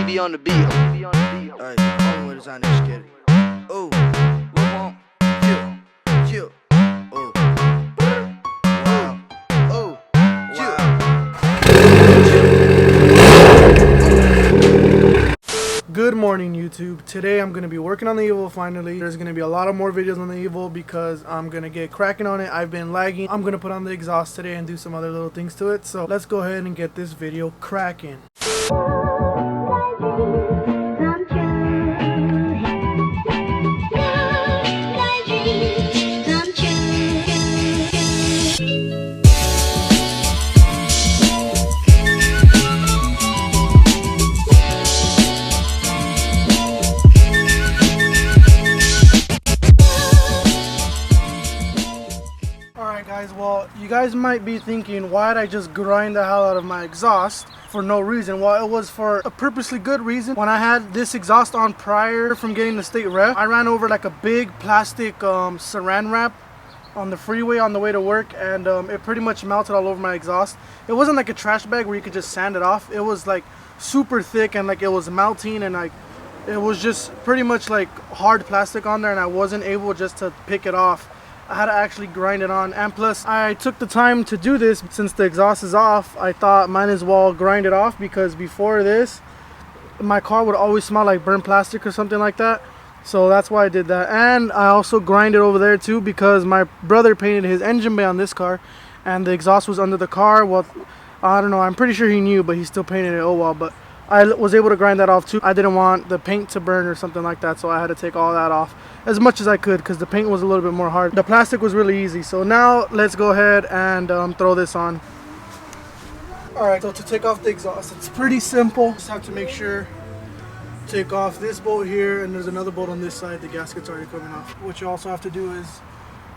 be on the beat. Alright, home with us on this kid. Oh, we want chill. Oh, wow. Oh, Good morning, YouTube. Today I'm going to be working on the Evo finally. There's going to be a lot of more videos on the Evo because I'm going to get cracking on it. I've been lagging. I'm going to put on the exhaust today and do some other little things to it. So let's go ahead and get this video cracking. Guys, well, you guys might be thinking, why did I just grind the hell out of my exhaust for no reason? Well, it was for a purposely good reason. When I had this exhaust on prior from getting the state ref, I ran over like a big plastic saran wrap on the freeway on the way to work, and it pretty much melted all over my exhaust. It wasn't like a trash bag where you could just sand it off. It was like super thick and like it was melting, and like it was just pretty much like hard plastic on there, and I wasn't able just to pick it off. I had to actually grind it on, and plus I took the time to do this since the exhaust is off. I thought might as well grind it off, because before this my car would always smell like burnt plastic or something like that. So that's why I did that. And I also grinded over there too because my brother painted his engine bay on this car and the exhaust was under the car. Well, I don't know, I'm pretty sure he knew, but he still painted it. Oh well. But I was able to grind that off too. I didn't want the paint to burn or something like that, so I had to take all that off as much as I could because the paint was a little bit more hard. The plastic was really easy. So now let's go ahead and throw this on. Alright, so to take off the exhaust, it's pretty simple. Just have to make sure, take off this bolt here, and there's another bolt on this side. The gasket's already coming off. What you also have to do is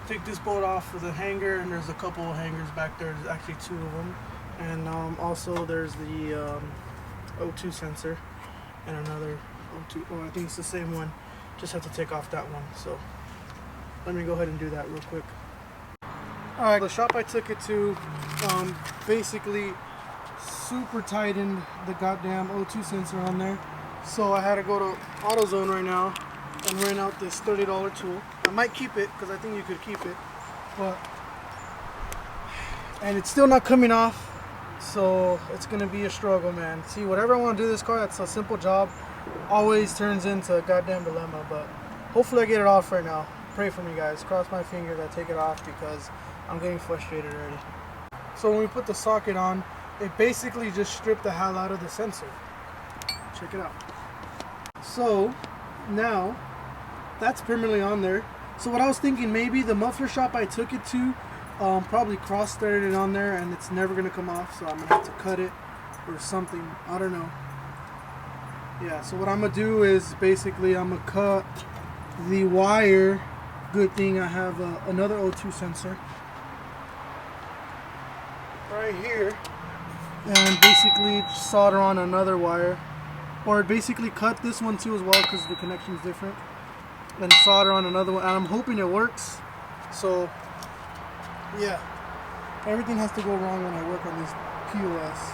take this bolt off for the hanger, and there's a couple of hangers back there. There's actually two of them. And also there's the O2 sensor and another O2. Oh, I think it's the same one. Just have to take off that one. So let me go ahead and do that real quick. Alright, the shop I took it to basically super tightened the goddamn O2 sensor on there. So I had to go to AutoZone right now and rent out this $30 tool. I might keep it because I think you could keep it, and it's still not coming off. So it's gonna be a struggle, man. See, whatever I want to do this car, that's a simple job, always turns into a goddamn dilemma. But hopefully I get it off right now. Pray for me, guys. Cross my fingers I take it off because I'm getting frustrated already. So when we put the socket on, it basically just stripped the hell out of the sensor. Check it out. So now that's permanently on there. So what I was thinking, maybe the muffler shop I took it to probably cross-threaded it on there and it's never gonna come off, so I'm gonna have to cut it or something. I don't know. Yeah, so what I'm gonna do is basically I'm gonna cut the wire. Good thing I have another O2 sensor right here, and basically solder on another wire, or basically cut this one too as well because the connection is different, and solder on another one, and I'm hoping it works. So yeah, everything has to go wrong when I work on this POS.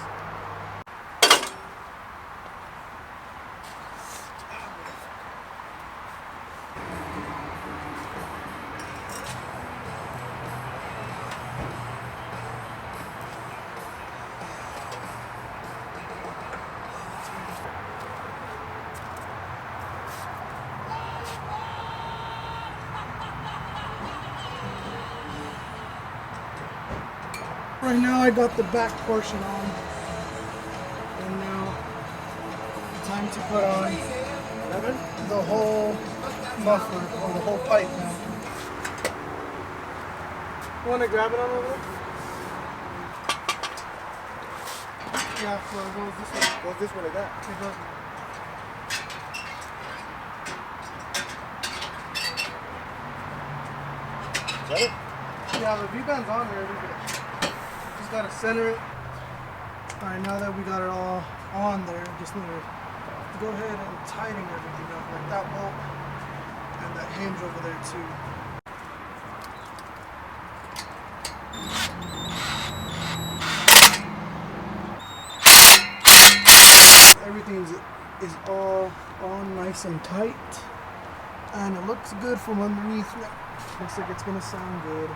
Right now I got the back portion on, and now time to put on the whole muffler, or the whole pipe now. You want to grab it on over there? Yeah, so it goes this way. Goes this way like that? It does. Is that it? Yeah, the V-band's on there. Gotta center it. Alright, now that we got it all on there, just need to go ahead and tighten everything up, like that bolt and that hinge over there too. Everything's is all nice and tight, and it looks good from underneath. Looks like it's gonna sound good.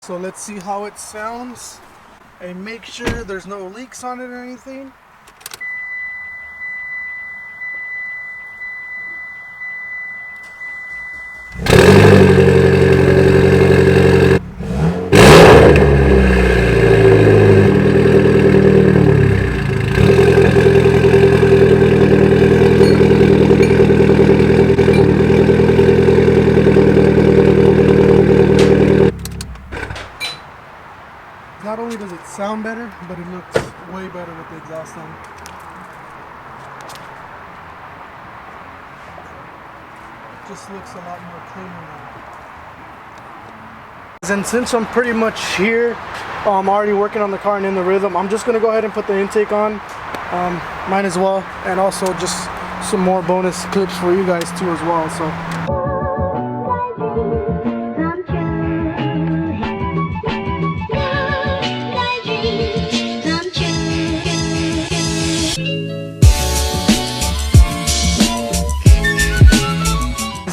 So let's see how it sounds and make sure there's no leaks on it or anything. Not only does it sound better, but it looks way better with the exhaust on. It just looks a lot more cleaner now. And since I'm pretty much here, I'm already working on the car and in the rhythm, I'm just going to go ahead and put the intake on. Mine as well. And also just some more bonus clips for you guys too as well. So.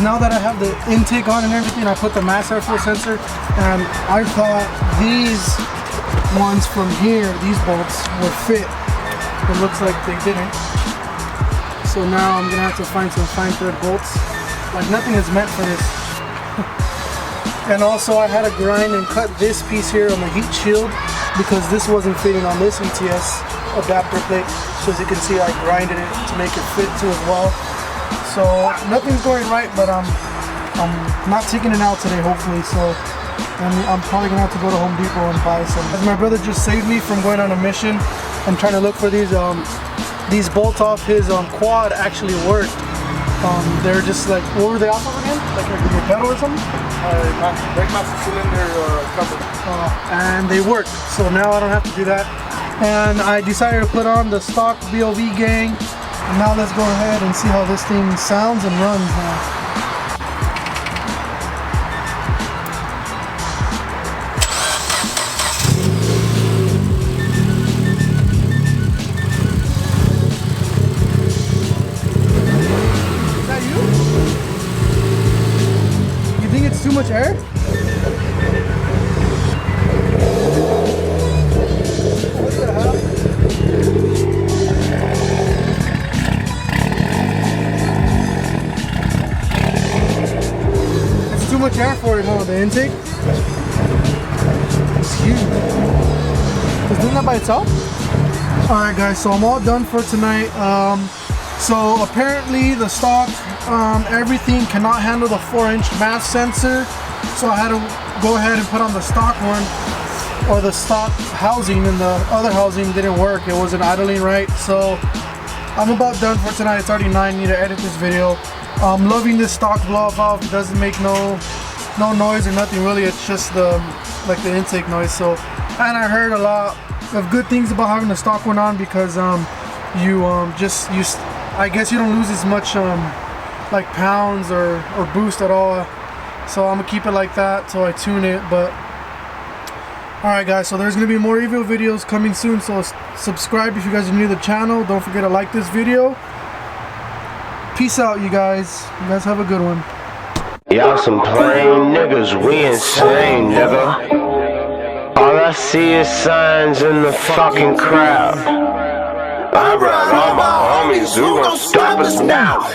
Now that I have the intake on and everything, I put the mass airflow sensor, and I thought these ones from here, these bolts, would fit. It looks like they didn't. So now I'm gonna have to find some fine thread bolts. Like nothing is meant for this. And also I had to grind and cut this piece here on the heat shield because this wasn't fitting on this ETS adapter plate. So as you can see, I grinded it to make it fit too as well. So nothing's going right, but I'm not taking it out today, hopefully. So I'm probably gonna have to go to Home Depot and buy some. As my brother just saved me from going on a mission and trying to look for these bolts off his quad actually worked. They're just like, what were they off of again? Like a pedal or something? Brake master cylinder cover. And they worked. So now I don't have to do that. And I decided to put on the stock BOV gang. And now let's go ahead and see how this thing sounds and runs now. Is that you? You think it's too much air? What the hell? Too much air for it, huh? The intake? It's huge. It's doing that by itself? Alright guys, so I'm all done for tonight. So apparently the stock, everything cannot handle the 4-inch mass sensor. So I had to go ahead and put on the stock one, or the stock housing, and the other housing didn't work. It wasn't idling right. So I'm about done for tonight. It's already 9, I need to edit this video. I'm loving this stock blow-off valve. It doesn't make no noise or nothing really. It's just the intake noise. So, and I heard a lot of good things about having the stock one on because I guess you don't lose as much like pounds or boost at all. So I'm gonna keep it like that till I tune it. But alright guys, so there's gonna be more Evo videos coming soon. So subscribe if you guys are new to the channel. Don't forget to like this video. Peace out, you guys. You guys have a good one. Y'all some plain niggas, we insane, nigga. All I see is signs in the fucking crowd. I brought all my homies, who gon' stop us now?